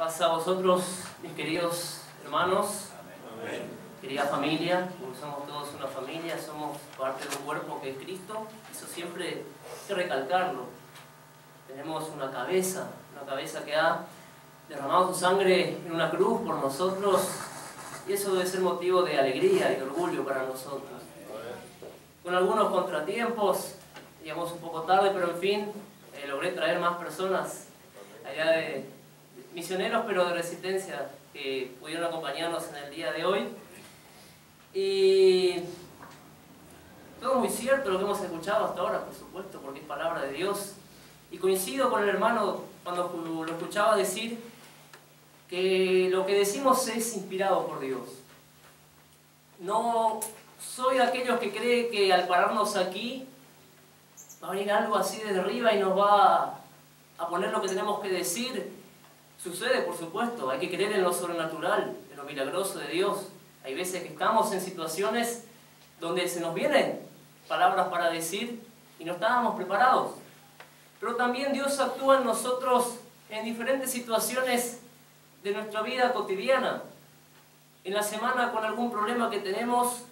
Paz a vosotros, mis queridos hermanos, Amén. querida familia, porque somos todos una familia, somos parte de un cuerpo que es Cristo. Eso siempre hay que recalcarlo. Tenemos una cabeza que ha derramado su sangre en una cruz por nosotros, y eso debe ser motivo de alegría y de orgullo para nosotros. Con algunos contratiempos, llegamos un poco tarde, pero en fin, logré traer más personas allá de misioneros, pero de resistencia, que pudieron acompañarnos en el día de hoy. Y todo muy cierto lo que hemos escuchado hasta ahora, por supuesto, porque es palabra de Dios. Y coincido con el hermano cuando lo escuchaba decir que lo que decimos es inspirado por Dios. No soy de aquellos que cree que al pararnos aquí va a venir algo así desde arriba y nos va a poner lo que tenemos que decir. Sucede, por supuesto, hay que creer en lo sobrenatural, en lo milagroso de Dios. Hay veces que estamos en situaciones donde se nos vienen palabras para decir y no estábamos preparados. Pero también Dios actúa en nosotros en diferentes situaciones de nuestra vida cotidiana. En la semana, con algún problema que tenemos,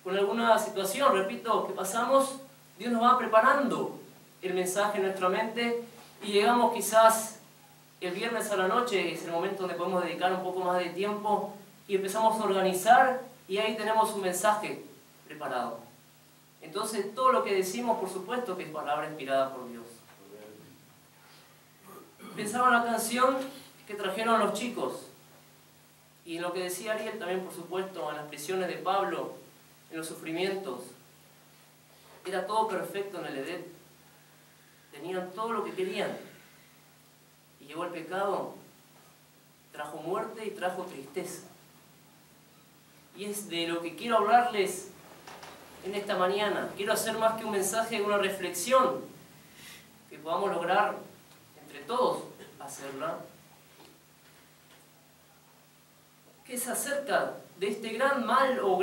con alguna situación, repito, que pasamos, Dios nos va preparando el mensaje en nuestra mente y llegamos quizás el viernes a la noche, es el momento donde podemos dedicar un poco más de tiempo y empezamos a organizar y ahí tenemos un mensaje preparado. Entonces todo lo que decimos, por supuesto que es palabra inspirada por Dios. Pensaba en la canción que trajeron los chicos y en lo que decía Ariel también, por supuesto, en las prisiones de Pablo, en los sufrimientos. Era todo perfecto en el Edén. Tenían todo lo que querían. Y llegó el pecado, trajo muerte y trajo tristeza. Y es de lo que quiero hablarles en esta mañana. Quiero hacer más que un mensaje, una reflexión, que podamos lograr entre todos hacerla, que es acerca de este gran mal o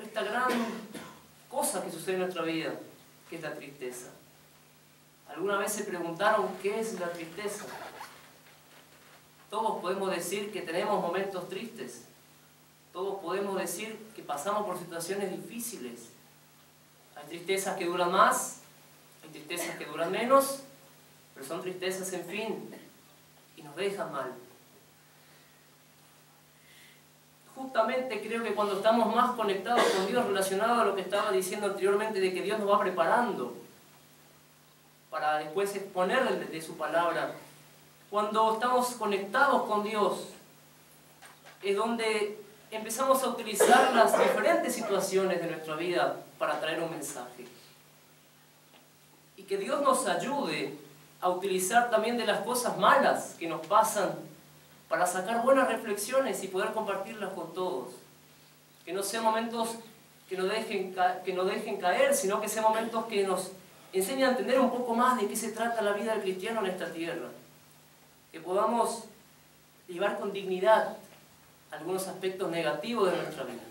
esta gran cosa que sucede en nuestra vida, que es la tristeza. ¿Alguna vez se preguntaron qué es la tristeza? Todos podemos decir que tenemos momentos tristes. Todos podemos decir que pasamos por situaciones difíciles. Hay tristezas que duran más, hay tristezas que duran menos, pero son tristezas en fin, y nos dejan mal. Justamente creo que cuando estamos más conectados con Dios, relacionado a lo que estaba diciendo anteriormente, de que Dios nos va preparando para después exponer de su palabra. Cuando estamos conectados con Dios, es donde empezamos a utilizar las diferentes situaciones de nuestra vida para traer un mensaje. Y que Dios nos ayude a utilizar también de las cosas malas que nos pasan para sacar buenas reflexiones y poder compartirlas con todos. Que no sean momentos que nos dejen caer, sino que sean momentos que nos enseña a entender un poco más de qué se trata la vida del cristiano en esta tierra. Que podamos llevar con dignidad algunos aspectos negativos de nuestra vida.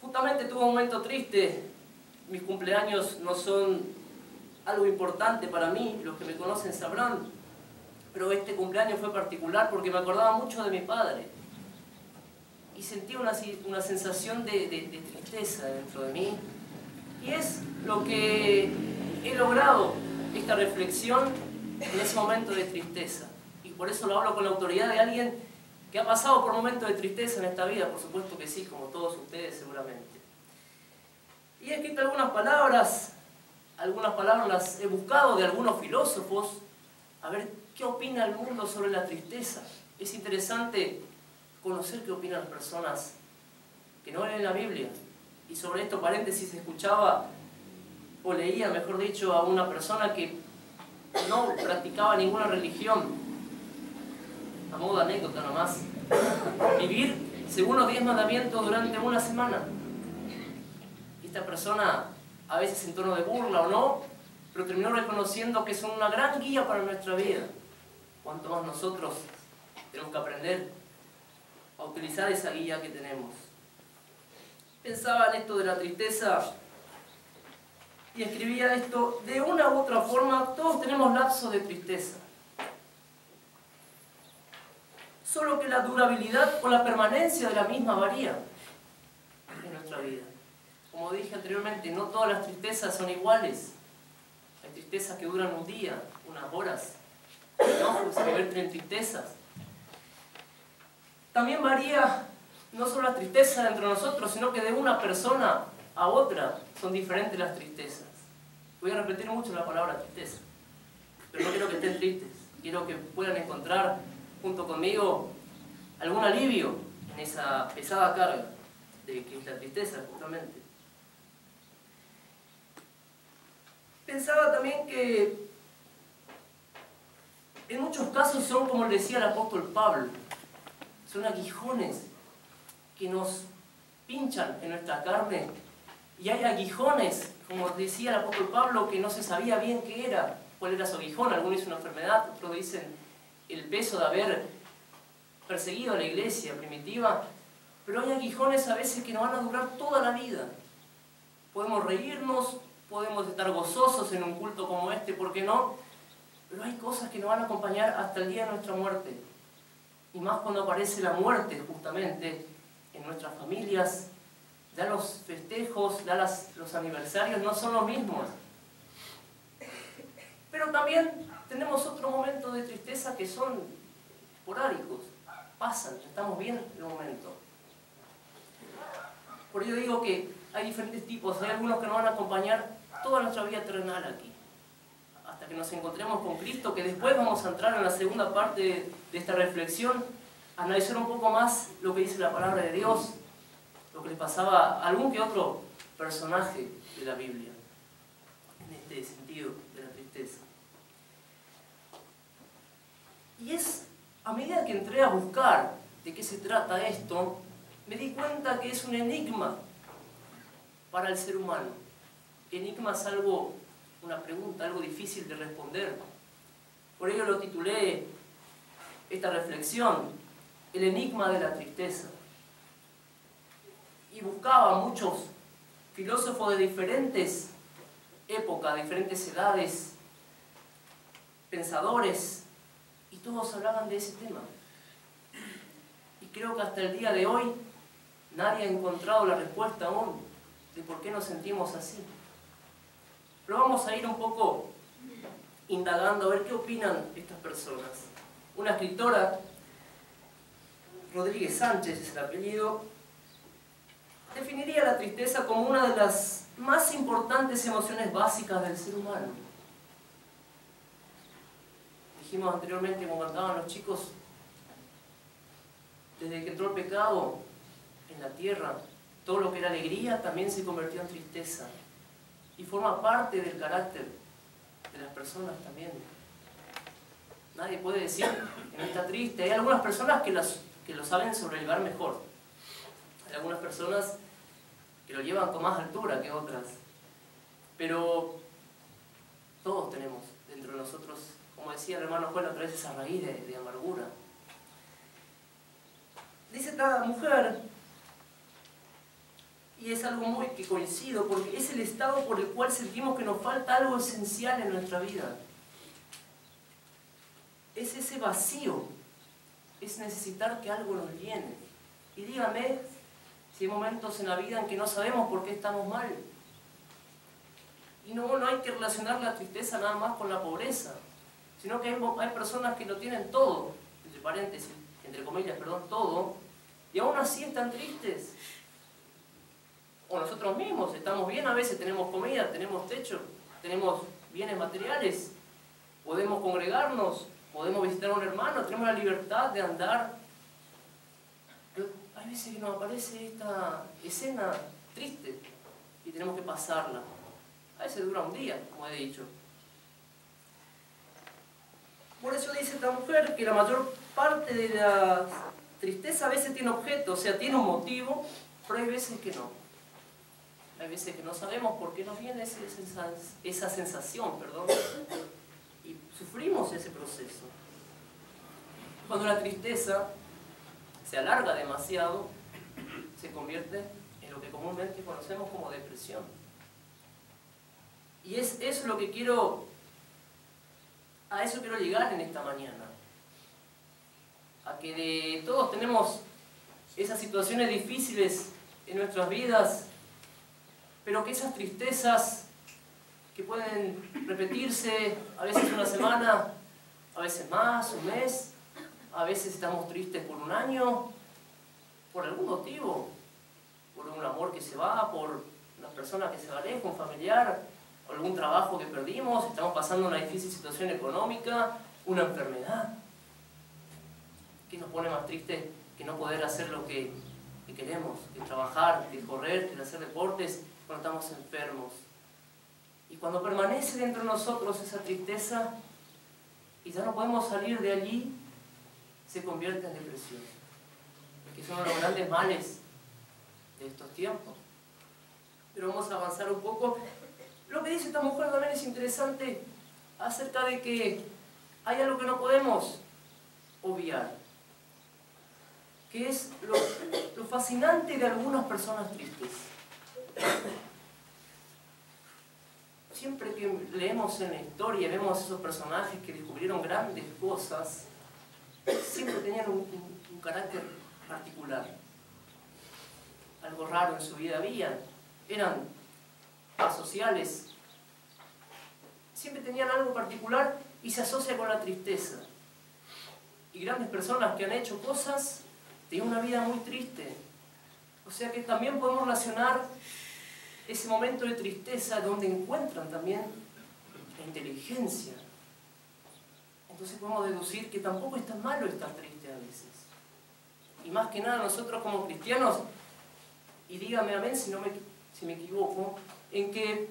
Justamente tuve un momento triste. Mis cumpleaños no son algo importante para mí, los que me conocen sabrán. Pero este cumpleaños fue particular porque me acordaba mucho de mi padre. Y sentí una sensación de tristeza dentro de mí. Y es lo que he logrado, esta reflexión en ese momento de tristeza. Y por eso lo hablo con la autoridad de alguien que ha pasado por momentos de tristeza en esta vida, por supuesto que sí, como todos ustedes seguramente. Y he escrito algunas palabras las he buscado de algunos filósofos, a ver qué opina el mundo sobre la tristeza. Es interesante conocer qué opinan las personas que no leen la Biblia. Y sobre esto, paréntesis, escuchaba o leía, mejor dicho, a una persona que no practicaba ninguna religión. A modo de anécdota nomás. Vivir según los 10 mandamientos durante una semana. Y esta persona, a veces en tono de burla o no, pero terminó reconociendo que son una gran guía para nuestra vida. Cuanto más nosotros tenemos que aprender a utilizar esa guía que tenemos. Pensaba en esto de la tristeza y escribía esto: de una u otra forma todos tenemos lapsos de tristeza, solo que la durabilidad o la permanencia de la misma varía en nuestra vida. Como dije anteriormente, no todas las tristezas son iguales. Hay tristezas que duran un día, unas horas, enojos se convierten en tristezas. También varía no solo la tristeza dentro de nosotros, sino que de una persona a otra son diferentes las tristezas. Voy a repetir mucho la palabra tristeza, pero no quiero que estén tristes. Quiero que puedan encontrar junto conmigo algún alivio en esa pesada carga de que es la tristeza, justamente. Pensaba también que en muchos casos son, como decía el apóstol Pablo, son aguijones que nos pinchan en nuestra carne, y hay aguijones, como decía el apóstol Pablo, que no se sabía bien qué era, cuál era su aguijón. Algunos dicen una enfermedad, otros dicen el peso de haber perseguido a la iglesia primitiva, pero hay aguijones a veces que nos van a durar toda la vida. Podemos reírnos, podemos estar gozosos en un culto como este, ¿por qué no? Pero hay cosas que nos van a acompañar hasta el día de nuestra muerte. Y más cuando aparece la muerte, justamente, en nuestras familias. Ya los festejos, ya los aniversarios no son los mismos. Pero también tenemos otros momentos de tristeza que son esporádicos. Pasan, estamos bien en el momento. Por ello digo que hay diferentes tipos. Hay algunos que nos van a acompañar toda nuestra vida terrenal aquí, hasta que nos encontremos con Cristo, que después vamos a entrar en la segunda parte de esta reflexión, a analizar un poco más lo que dice la palabra de Dios, lo que le pasaba a algún que otro personaje de la Biblia, en este sentido de la tristeza. Y es a medida que entré a buscar de qué se trata esto, me di cuenta que es un enigma para el ser humano. Enigma es algo, una pregunta, algo difícil de responder. Por ello lo titulé esta reflexión, el enigma de la tristeza. Y buscaba muchos filósofos de diferentes épocas, diferentes edades, pensadores, y todos hablaban de ese tema. Y creo que hasta el día de hoy nadie ha encontrado la respuesta aún de por qué nos sentimos así. Pero vamos a ir un poco indagando a ver qué opinan estas personas. Una escritora, Rodríguez Sánchez es el apellido, definiría la tristeza como una de las más importantes emociones básicas del ser humano. Dijimos anteriormente, como cantaban los chicos, desde que entró el pecado en la tierra, todo lo que era alegría también se convirtió en tristeza. Y forma parte del carácter de las personas también. Nadie puede decir que no está triste. Hay algunas personas que lo saben sobrellevar mejor. Hay algunas personas que lo llevan con más altura que otras. Pero todos tenemos dentro de nosotros, como decía el hermano Juan, otra vez esa raíz de amargura. Dice esta mujer, y es algo muy que coincido, porque es el estado por el cual sentimos que nos falta algo esencial en nuestra vida. Es ese vacío, es necesitar que algo nos llene. Y dígame si hay momentos en la vida en que no sabemos por qué estamos mal. Y no hay que relacionar la tristeza nada más con la pobreza, sino que hay personas que lo tienen todo, entre paréntesis, entre comillas, perdón, todo, y aún así están tristes. O nosotros mismos estamos bien, a veces tenemos comida, tenemos techo, tenemos bienes materiales, podemos congregarnos, podemos visitar a un hermano, tenemos la libertad de andar. Pero hay veces que nos aparece esta escena triste y tenemos que pasarla. A veces dura un día, como he dicho. Por eso dice esta mujer que la mayor parte de la tristeza a veces tiene objeto, o sea, tiene un motivo, pero hay veces que no. Hay veces que no sabemos por qué nos viene esa sensación, y sufrimos ese proceso. Cuando la tristeza se alarga demasiado, se convierte en lo que comúnmente conocemos como depresión. Y eso es lo que quiero, a eso quiero llegar en esta mañana. A que todos tenemos esas situaciones difíciles en nuestras vidas, pero que esas tristezas que pueden repetirse a veces una semana, a veces más, un mes, a veces estamos tristes por un año, por algún motivo, por un amor que se va, por una persona que se aleja, un familiar, algún trabajo que perdimos, estamos pasando una difícil situación económica, una enfermedad. ¿Qué nos pone más triste que no poder hacer lo que queremos? Que trabajar, que correr, que hacer deportes cuando estamos enfermos. Y cuando permanece dentro de nosotros esa tristeza y ya no podemos salir de allí, se convierte en depresión. Que son los grandes males de estos tiempos. Pero vamos a avanzar un poco. Lo que dice esta mujer también es interesante acerca de que hay algo que no podemos obviar, que es lo fascinante de algunas personas tristes. Siempre que leemos en la historia, vemos esos personajes que descubrieron grandes cosas, siempre tenían un carácter particular. Algo raro en su vida había. Eran asociales. Siempre tenían algo particular y se asocia con la tristeza. Y grandes personas que han hecho cosas tienen una vida muy triste. O sea que también podemos relacionar ese momento de tristeza donde encuentran también la inteligencia. Entonces podemos deducir que tampoco es tan malo estar triste a veces. Y más que nada nosotros como cristianos, y dígame amén si me equivoco, en que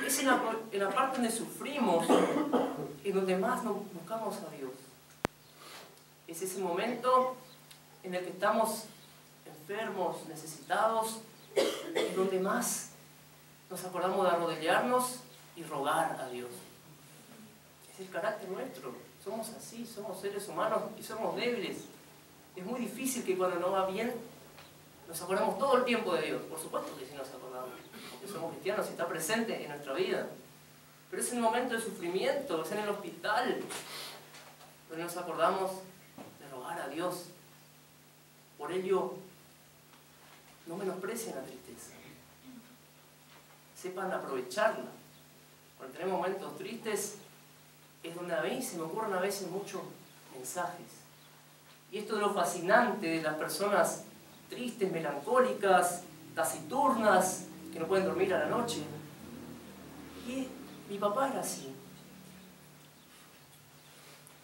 es en la parte donde sufrimos, en donde más nos buscamos a Dios. Es ese momento en el que estamos enfermos, necesitados, es donde más nos acordamos de arrodillarnos y rogar a Dios. Es el carácter nuestro. Somos así, somos seres humanos y somos débiles. Es muy difícil que cuando no va bien nos acordamos todo el tiempo de Dios. Por supuesto que sí nos acordamos, porque somos cristianos y está presente en nuestra vida. Pero es en el momento de sufrimiento, es en el hospital, donde nos acordamos de rogar a Dios. Por ello, no menosprecien la tristeza. Sepan aprovecharla. Cuando tenemos momentos tristes, es donde a mí se me ocurren a veces muchos mensajes. Y esto de lo fascinante de las personas tristes, melancólicas, taciturnas, que no pueden dormir a la noche. Y mi papá era así.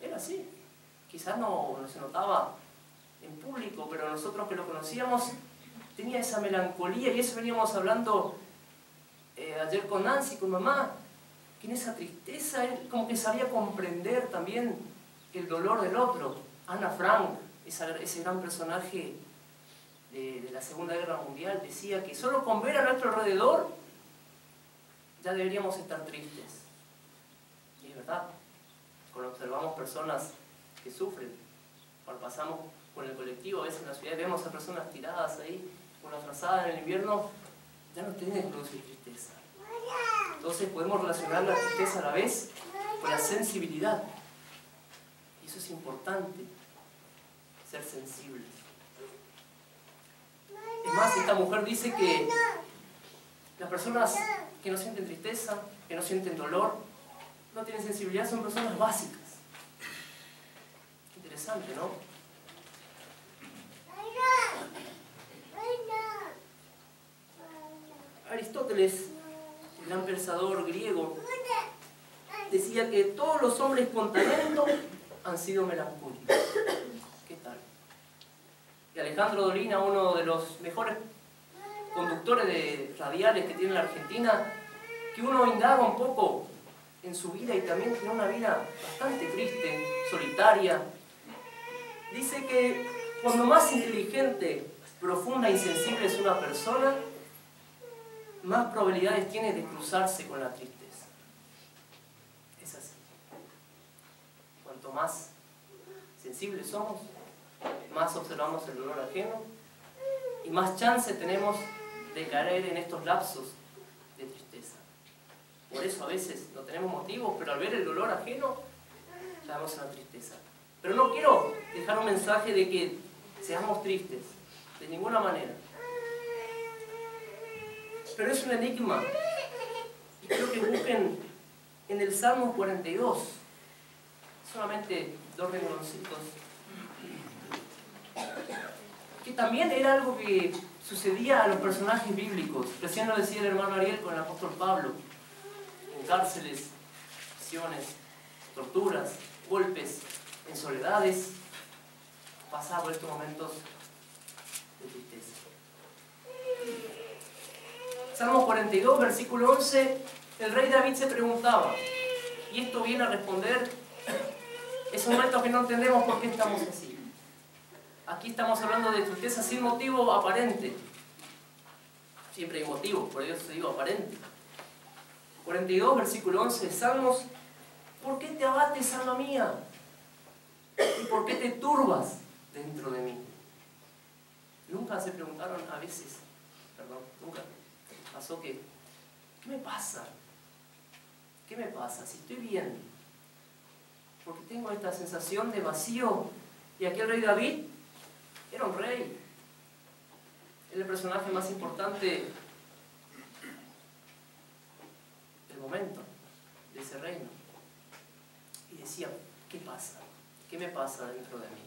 Era así. Quizás no se notaba en público, pero nosotros que lo conocíamos, tenía esa melancolía, y eso veníamos hablando ayer con Nancy, con mamá, que en esa tristeza él como que sabía comprender también el dolor del otro. Ana Frank, ese gran personaje de la Segunda Guerra Mundial, decía que solo con ver a nuestro alrededor ya deberíamos estar tristes. Y es verdad, cuando observamos personas que sufren, cuando pasamos con el colectivo, a veces en la ciudad vemos a personas tiradas ahí, con la frazada en el invierno, ya no tienen que producir tristeza. Entonces podemos relacionar la tristeza a la vez con la sensibilidad. Y eso es importante, ser sensibles. Es más, esta mujer dice que las personas que no sienten tristeza, que no sienten dolor, no tienen sensibilidad, son personas básicas. Qué interesante, ¿no? Aristóteles, el gran pensador griego, decía que todos los hombres con talento han sido melancólicos. ¿Qué tal? Y Alejandro Dolina, uno de los mejores conductores de radiales que tiene la Argentina, que uno indaga un poco en su vida y también tiene una vida bastante triste, solitaria, dice que cuando más inteligente, profunda e insensible es una persona, más probabilidades tiene de cruzarse con la tristeza. Es así. Cuanto más sensibles somos, más observamos el dolor ajeno y más chance tenemos de caer en estos lapsos de tristeza. Por por eso a veces no tenemos motivos, pero al ver el dolor ajeno, caemos en la tristeza. Pero no quiero dejar un mensaje de que seamos tristes, de ninguna manera. Pero es un enigma. Y quiero que busquen en el Salmo 42, solamente 2 rengloncitos, que también era algo que sucedía a los personajes bíblicos. Recién lo decía el hermano Ariel con el apóstol Pablo, en cárceles, prisiones, torturas, golpes, en soledades, pasaba por estos momentos de tristeza. Salmo 42, versículo 11, el rey David se preguntaba, y esto viene a responder esos momentos que no entendemos por qué estamos así. Aquí estamos hablando de tristeza sin motivo aparente. Siempre hay motivo, por eso se digo aparente. 42, versículo 11, Salmos, ¿por qué te abates, alma mía? ¿Y por qué te turbas dentro de mí? Nunca se preguntaron a veces, nunca pasó que, ¿qué me pasa? ¿Qué me pasa? Si estoy bien, porque tengo esta sensación de vacío. Y aquí el rey David era un rey. Era el personaje más importante del momento, de ese reino. Y decía, ¿qué pasa? ¿Qué me pasa dentro de mí?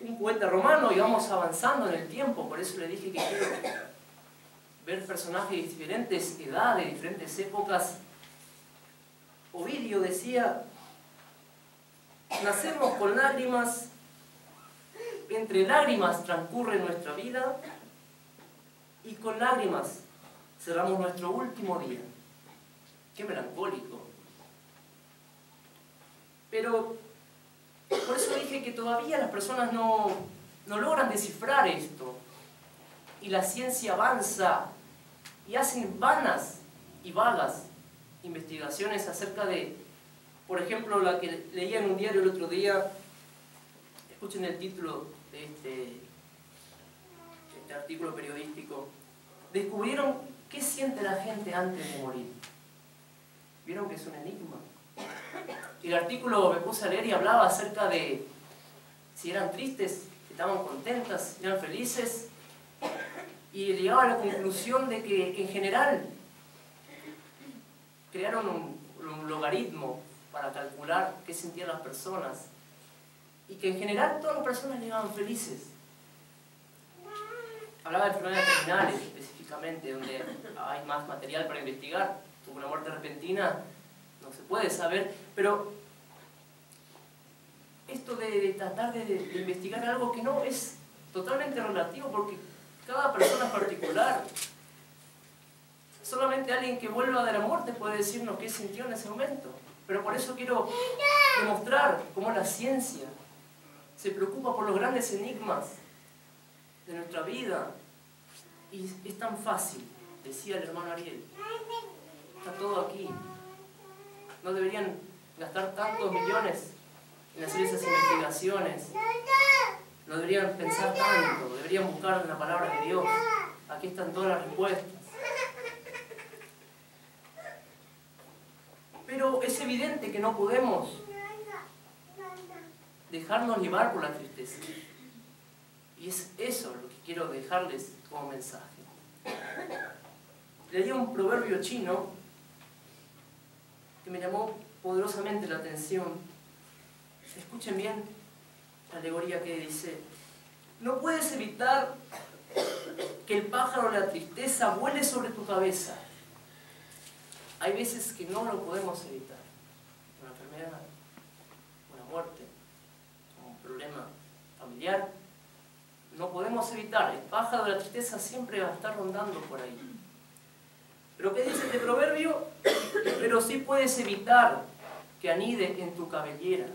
Un poeta romano, y vamos avanzando en el tiempo, por eso le dije que quiero ver personajes de diferentes edades, de diferentes épocas. Ovidio decía, nacemos con lágrimas, entre lágrimas transcurre nuestra vida y con lágrimas cerramos nuestro último día. Qué melancólico. Pero por eso dije que todavía las personas no logran descifrar esto. Y la ciencia avanza y hacen vanas y vagas investigaciones acerca de, por ejemplo, la que leía en un diario el otro día. Escuchen el título de este artículo periodístico. Descubrieron qué siente la gente antes de morir. ¿Vieron que es un enigma? El artículo me puse a leer y hablaba acerca de si eran tristes, si estaban contentas, si eran felices, y llegaba a la conclusión de que en general crearon un logaritmo para calcular qué sentían las personas, y que en general todas las personas llegaban felices. Hablaba de enfermedades terminales específicamente, donde hay más material para investigar. Tuvo una muerte repentina, no se puede saber, pero esto de tratar de investigar algo que no es totalmente relativo, porque cada persona es particular. Solamente alguien que vuelva de la muerte puede decirnos qué sintió en ese momento. Pero por eso quiero demostrar cómo la ciencia se preocupa por los grandes enigmas de nuestra vida. Y es tan fácil, decía el hermano Ariel. Está todo aquí. No deberían gastar tantos millones en hacer esas investigaciones. No deberían pensar tanto, deberían buscar en la palabra de Dios. Aquí están todas las respuestas. Pero es evidente que no podemos dejarnos llevar por la tristeza. Y es eso lo que quiero dejarles como mensaje. Leí un proverbio chino que me llamó poderosamente la atención. Escuchen bien la alegoría que dice: no puedes evitar que el pájaro de la tristeza vuele sobre tu cabeza. Hay veces que no lo podemos evitar. Una enfermedad, una muerte, un problema familiar. No podemos evitar. El pájaro de la tristeza siempre va a estar rondando por ahí. ¿Pero qué dice este proverbio? Pero sí puedes evitar que anide en tu cabellera.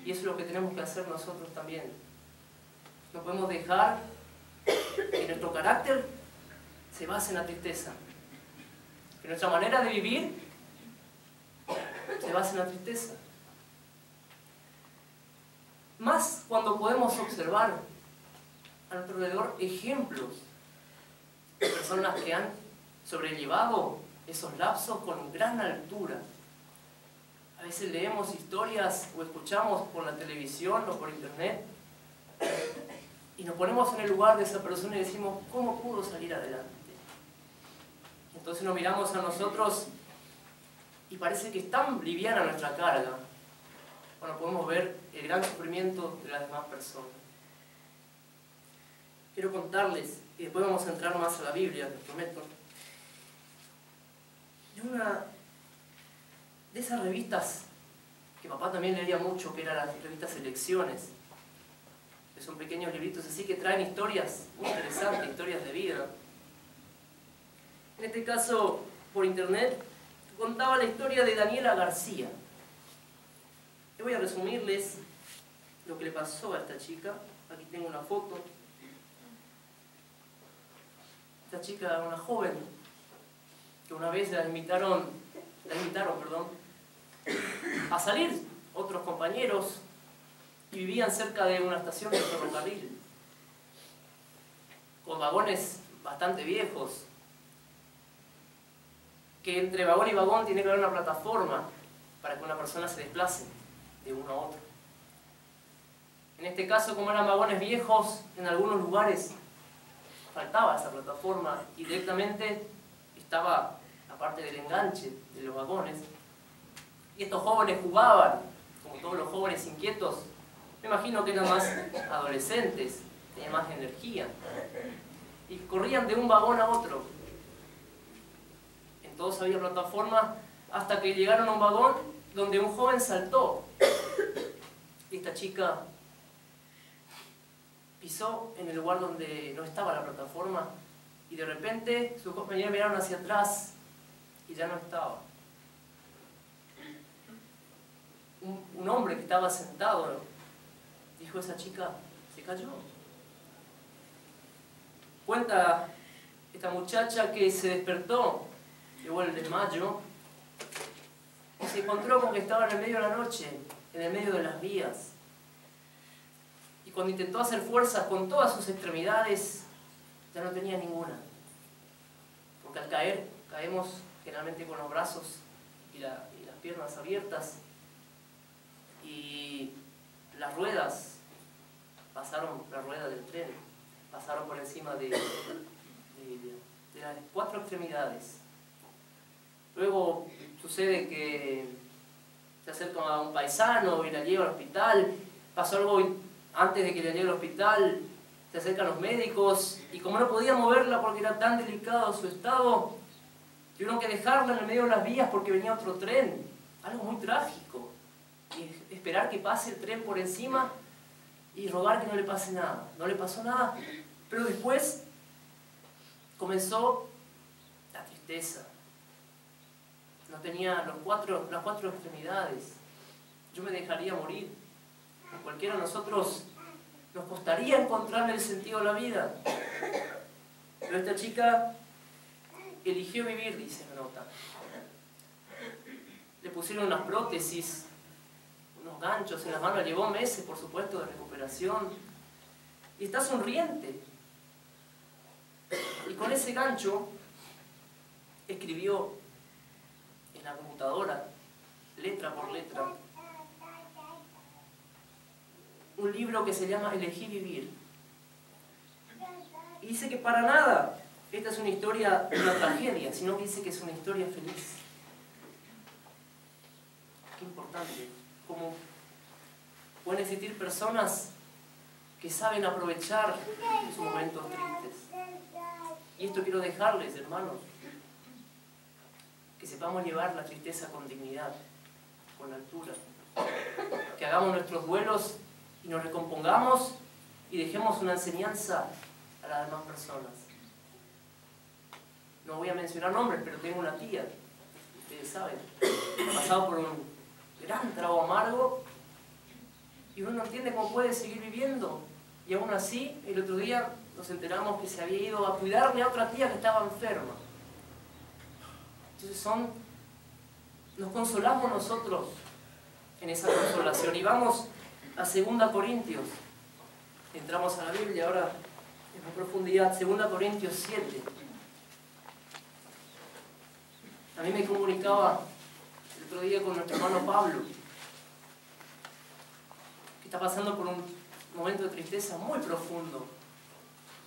Y eso es lo que tenemos que hacer nosotros también. No podemos dejar que nuestro carácter se base en la tristeza. Que nuestra manera de vivir se base en la tristeza. Más cuando podemos observar a nuestro alrededor ejemplos de personas que han sobrellevado esos lapsos con gran altura. A veces leemos historias o escuchamos por la televisión o por internet y nos ponemos en el lugar de esa persona y decimos, ¿cómo pudo salir adelante? Entonces nos miramos a nosotros y parece que es tan liviana nuestra carga cuando podemos ver el gran sufrimiento de las demás personas. Quiero contarles, y después vamos a entrar más a la Biblia, les prometo, de una de esas revistas que papá también leía mucho, que eran las revistas Elecciones, que son pequeños libritos así que traen historias muy interesantes, historias de vida. En este caso, por internet, contaba la historia de Daniela García. Yo voy a resumirles lo que le pasó a esta chica. Aquí tengo una foto. Esta chica era una joven que una vez la invitaron, a salir otros compañeros y vivían cerca de una estación de ferrocarril con vagones bastante viejos, que entre vagón y vagón tiene que haber una plataforma para que una persona se desplace de uno a otro. En este caso, como eran vagones viejos, en algunos lugares faltaba esa plataforma y directamente estaba la parte del enganche de los vagones. Y estos jóvenes jugaban, como todos los jóvenes inquietos. Me imagino que eran más adolescentes, tenían más energía. Y corrían de un vagón a otro. En todos había plataforma hasta que llegaron a un vagón donde un joven saltó. Y esta chica pisó en el lugar donde no estaba la plataforma y de repente sus compañeros miraron hacia atrás y ya no estaba. Un hombre que estaba sentado dijo, esa chica se cayó. Cuenta esta muchacha que se despertó, llegó el desmayo y se encontró con que estaba en el medio de la noche, en el medio de las vías. Y cuando intentó hacer fuerzas con todas sus extremidades, ya no tenía ninguna. Porque al caer, caemos generalmente con los brazos y las piernas abiertas. Y las ruedas pasaron, la rueda del tren, pasaron por encima de las 4 extremidades. Luego sucede que se acerca a un paisano y la lleva al hospital. Pasó algo antes de que la lleve al hospital, se acercan los médicos y como no podía moverla porque era tan delicado su estado, tuvieron que dejarla en el medio de las vías porque venía otro tren. Algo muy trágico. Y esperar que pase el tren por encima y rogar que no le pase nada. No le pasó nada, pero después comenzó la tristeza. No tenía las cuatro extremidades. Yo me dejaría morir. A cualquiera de nosotros nos costaría encontrarle el sentido a la vida. Pero esta chica eligió vivir, dice la nota. Le pusieron unas prótesis, unos ganchos en las manos, llevó meses, por supuesto, de recuperación. Y está sonriente. Y con ese gancho escribió en la computadora, letra por letra, un libro que se llama Elegí vivir. Y dice que para nada esta es una historia de una tragedia, sino que dice que es una historia feliz. Qué importante. Como pueden existir personas que saben aprovechar sus momentos tristes. Y esto quiero dejarles, hermanos, que sepamos llevar la tristeza con dignidad, con altura. Que hagamos nuestros duelos y nos recompongamos y dejemos una enseñanza a las demás personas. No voy a mencionar nombres, pero tengo una tía, ustedes saben, ha pasado por un gran trago amargo y uno no entiende cómo puede seguir viviendo. Y aún así, el otro día nos enteramos que se había ido a cuidarle a otra tía que estaba enferma. Entonces nos consolamos nosotros en esa consolación. Y vamos a 2 Corintios. Entramos a la Biblia ahora en profundidad. 2 Corintios 7. A mí me comunicaba el otro día con nuestro hermano Pablo, que está pasando por un momento de tristeza muy profundo,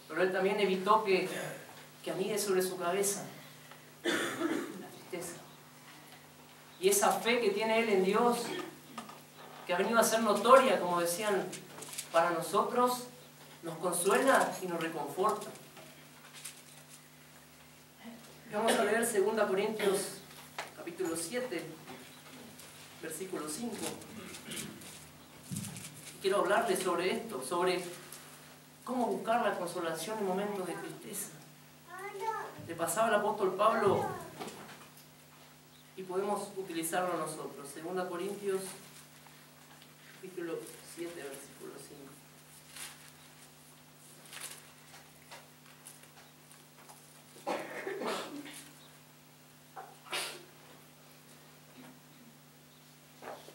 pero él también evitó que anide sobre su cabeza la tristeza. Y esa fe que tiene él en Dios, que ha venido a ser notoria, como decían, para nosotros, nos consuela y nos reconforta. Vamos a leer 2 Corintios capítulo 7, versículo 5. Quiero hablarles sobre esto, sobre cómo buscar la consolación en momentos de tristeza. Le pasaba al apóstol Pablo y podemos utilizarlo nosotros. 2 Corintios capítulo 7, versículo 5.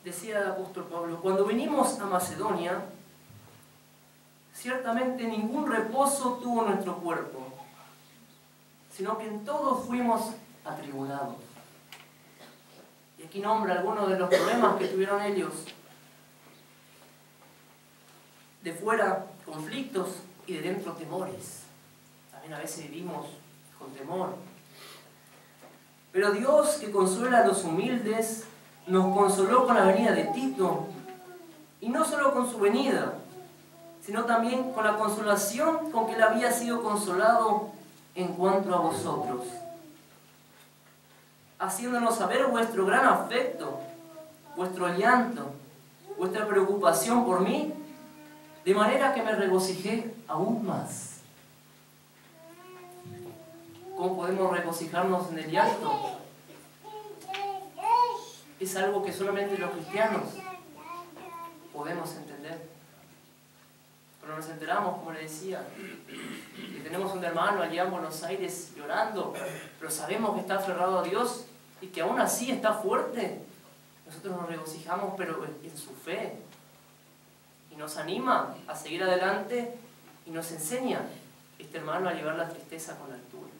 Decía el apóstol Pablo: cuando vinimos a Macedonia, ciertamente ningún reposo tuvo nuestro cuerpo, sino que en todo fuimos atribulados. Y aquí nombra algunos de los problemas que tuvieron ellos. De fuera, conflictos, y de dentro, temores. También a veces vivimos con temor. Pero Dios, que consuela a los humildes, nos consoló con la venida de Tito, y no solo con su venida, sino también con la consolación con que él había sido consolado en cuanto a vosotros, haciéndonos saber vuestro gran afecto, vuestro llanto, vuestra preocupación por mí, de manera que me regocijé aún más. ¿Cómo podemos regocijarnos en el llanto? Es algo que solamente los cristianos podemos entender. Pero nos enteramos, como le decía, que tenemos un hermano allá en Buenos Aires llorando, pero sabemos que está aferrado a Dios y que aún así está fuerte. Nosotros nos regocijamos, pero en su fe. Y nos anima a seguir adelante y nos enseña este hermano a llevar la tristeza con altura.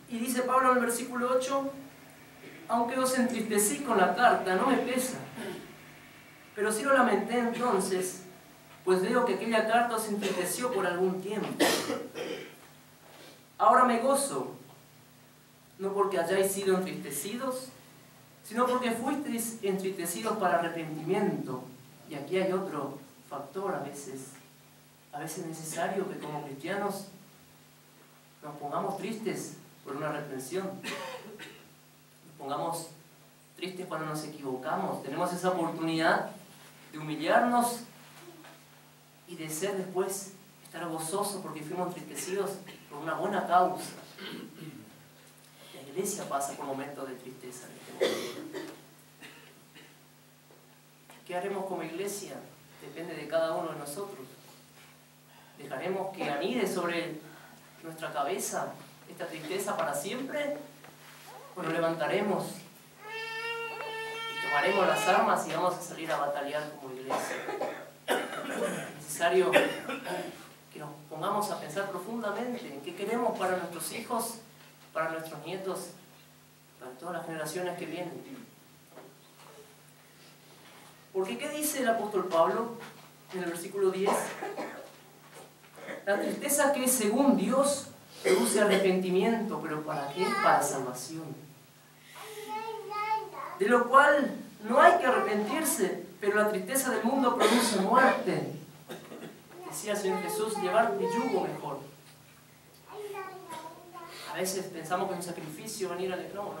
Y dice Pablo en el versículo 8: aunque os entristecí con la carta, no me pesa, pero sí lo lamenté entonces, pues veo que aquella carta os entristeció por algún tiempo. Ahora me gozo, no porque hayáis sido entristecidos, sino porque fuisteis entristecidos para arrepentimiento. Y aquí hay otro factor a veces es necesario que como cristianos nos pongamos tristes por una reprensión. Pongamos tristes cuando nos equivocamos. Tenemos esa oportunidad de humillarnos y de ser después, estar gozosos porque fuimos entristecidos por una buena causa. La iglesia pasa por momentos de tristeza en este momento. ¿Qué haremos como iglesia? Depende de cada uno de nosotros. ¿Dejaremos que anide sobre nuestra cabeza esta tristeza para siempre? ¿O nos levantaremos y tomaremos las armas y vamos a salir a batallar como iglesia? Es necesario que nos pongamos a pensar profundamente en qué queremos para nuestros hijos, para nuestros nietos, para todas las generaciones que vienen. Porque ¿qué dice el apóstol Pablo en el versículo 10? La tristeza que es según Dios produce arrepentimiento, pero ¿para qué? Para salvación. De lo cual no hay que arrepentirse, pero la tristeza del mundo produce muerte. Decía el Señor Jesús: llevar mi yugo mejor. A veces pensamos que es un sacrificio venir al... No.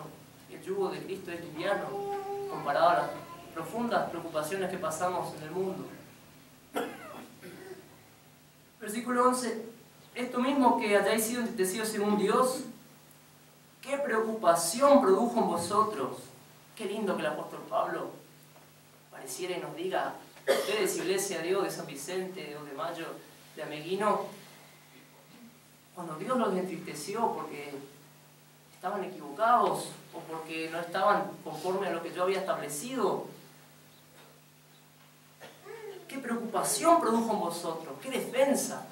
El yugo de Cristo es liviano comparado a las profundas preocupaciones que pasamos en el mundo. Versículo 11: esto mismo que hayáis sido entristecidos según Dios, ¿qué preocupación produjo en vosotros? Qué lindo que el apóstol Pablo pareciera y nos diga: ustedes, Iglesia de Dios de San Vicente, de 2 de Mayo, de Ameguino, cuando Dios los entristeció porque estaban equivocados o porque no estaban conforme a lo que yo había establecido, ¿qué preocupación produjo en vosotros? ¿Qué defensa?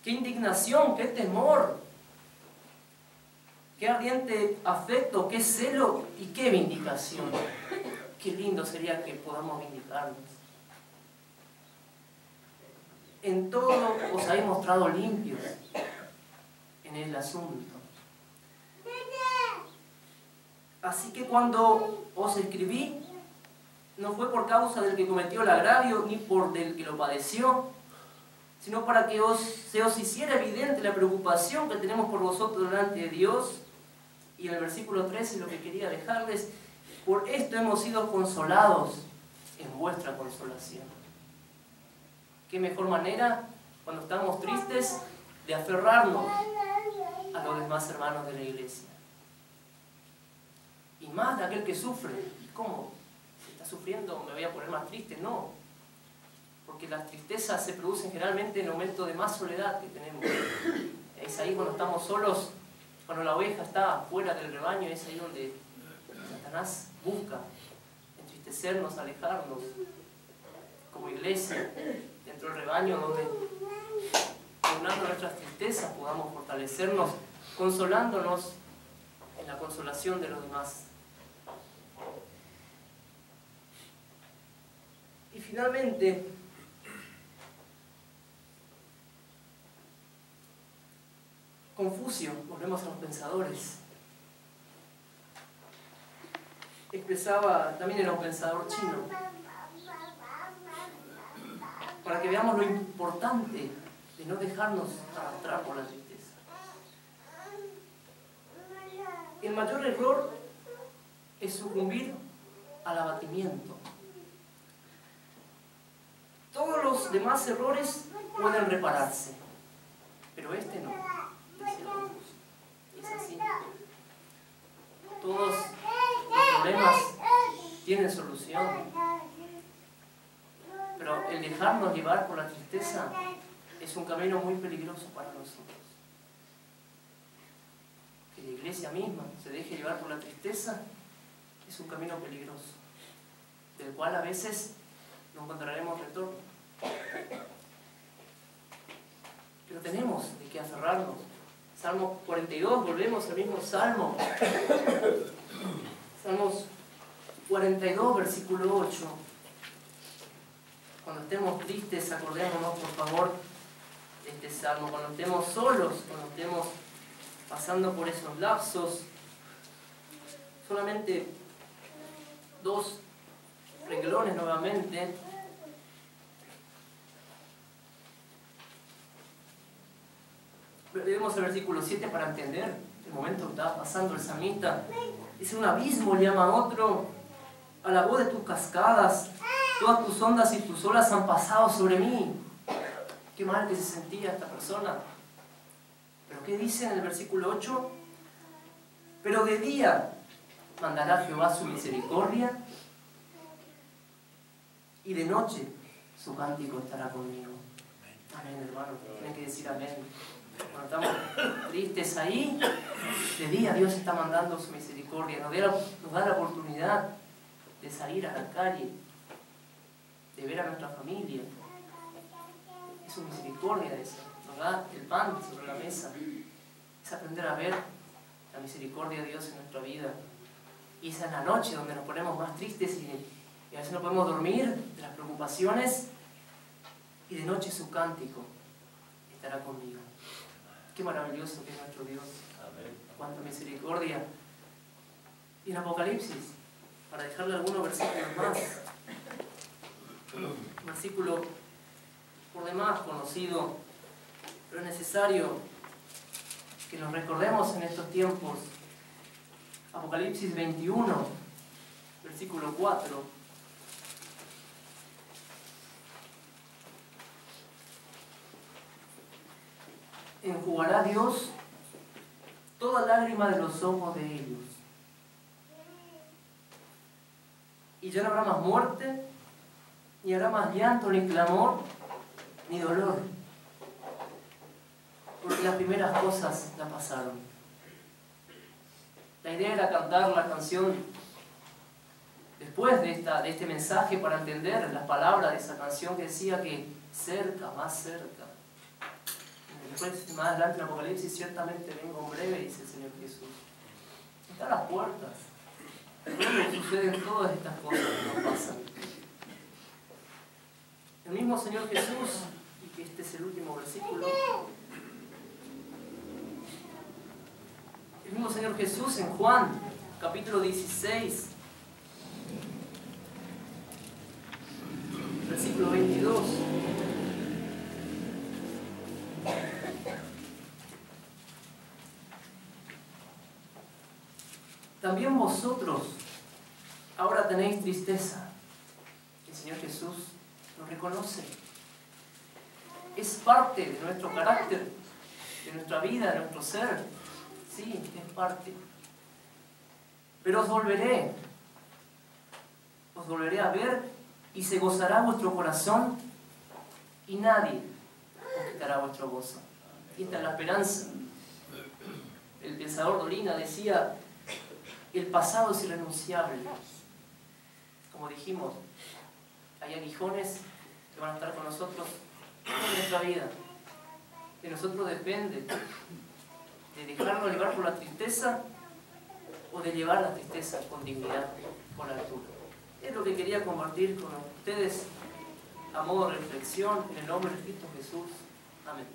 ¿Qué indignación? ¿Qué temor? qué ardiente afecto, qué celo y qué vindicación. Qué lindo sería que podamos vindicarnos. En todo os habéis mostrado limpios en el asunto. Así que cuando os escribí, no fue por causa del que cometió el agravio, ni por del que lo padeció, sino para que se os hiciera evidente la preocupación que tenemos por vosotros delante de Dios. Y en el versículo 13 lo que quería dejarles: por esto hemos sido consolados en vuestra consolación. ¿Qué mejor manera, cuando estamos tristes, de aferrarnos a los demás hermanos de la iglesia? Y más de aquel que sufre. ¿Cómo? Si está sufriendo, ¿me voy a poner más triste? No. Porque las tristezas se producen generalmente en el momento de más soledad que tenemos. Es ahí cuando estamos solos, cuando la oveja está fuera del rebaño, es ahí donde Satanás busca entristecernos, alejarnos. Como iglesia, dentro del rebaño, donde, aunando nuestras tristezas, podamos fortalecernos, consolándonos en la consolación de los demás. Y finalmente, Confucio, volvemos a los pensadores, expresaba, también era un pensador chino, para que veamos lo importante de no dejarnos arrastrar por la tristeza. El mayor error es sucumbir al abatimiento. Todos los demás errores pueden repararse, pero este no, decía Confucio. Es así. Todos los problemas tienen solución. Pero el dejarnos llevar por la tristeza es un camino muy peligroso para nosotros. Que la iglesia misma se deje llevar por la tristeza es un camino peligroso, del cual a veces no encontraremos retorno. Pero tenemos de qué aferrarnos. Salmo 42, volvemos al mismo Salmo. Salmos 42, versículo 8. Cuando estemos tristes, acordémonos por favor de este salmo. Cuando estemos solos, cuando estemos pasando por esos lapsos, solamente 2 renglones nuevamente. Leemos el versículo 7 para entender el momento que estaba pasando el salmista. Dice: un abismo llama a otro, a la voz de tus cascadas. Todas tus ondas y tus olas han pasado sobre mí. Qué mal que se sentía esta persona. Pero ¿qué dice en el versículo 8? Pero de día mandará Jehová su misericordia, y de noche su cántico estará conmigo. Amén, hermano. Tienen que decir amén. Cuando estamos tristes ahí, de día Dios está mandando su misericordia. Nos da la oportunidad de salir a la calle, de ver a nuestra familia. Es su misericordia esa. Nos da el pan sobre la mesa. Es aprender a ver la misericordia de Dios en nuestra vida. Y esa es la noche donde nos ponemos más tristes y a veces no podemos dormir de las preocupaciones, y de noche su cántico estará conmigo. Qué maravilloso que es nuestro Dios. Amén. Cuánta misericordia. Y en Apocalipsis, para dejarle algunos versículos más, un versículo por demás conocido, pero es necesario que nos recordemos en estos tiempos. Apocalipsis 21, versículo 4. Enjugará Dios toda lágrima de los ojos de ellos. Y ya no habrá más muerte, ni habrá más llanto, ni clamor, ni dolor. Porque las primeras cosas ya pasaron. La idea era cantar la canción después de este mensaje para entender las palabras de esa canción que decía que cerca, más cerca, en el después, más adelante en Apocalipsis, ciertamente vengo en breve, dice el Señor Jesús. Está a las puertas. Luego suceden todas estas cosas que nos pasan. El mismo Señor Jesús, y que este es el último versículo, el mismo Señor Jesús en Juan, capítulo 16, versículo 22. También vosotros ahora tenéis tristeza. El Señor Jesús lo reconoce. Es parte de nuestro carácter, de nuestra vida, de nuestro ser. Sí, es parte. Pero os volveré a ver y se gozará vuestro corazón y nadie os quitará vuestro gozo. Y esta es la esperanza. El pensador Dolina decía: el pasado es irrenunciable. Como dijimos, hay aguijones que van a estar con nosotros en nuestra vida. De nosotros depende de dejarnos llevar por la tristeza o de llevar la tristeza con dignidad, con altura. Es lo que quería compartir con ustedes a modo de reflexión en el nombre de Cristo Jesús. Amén.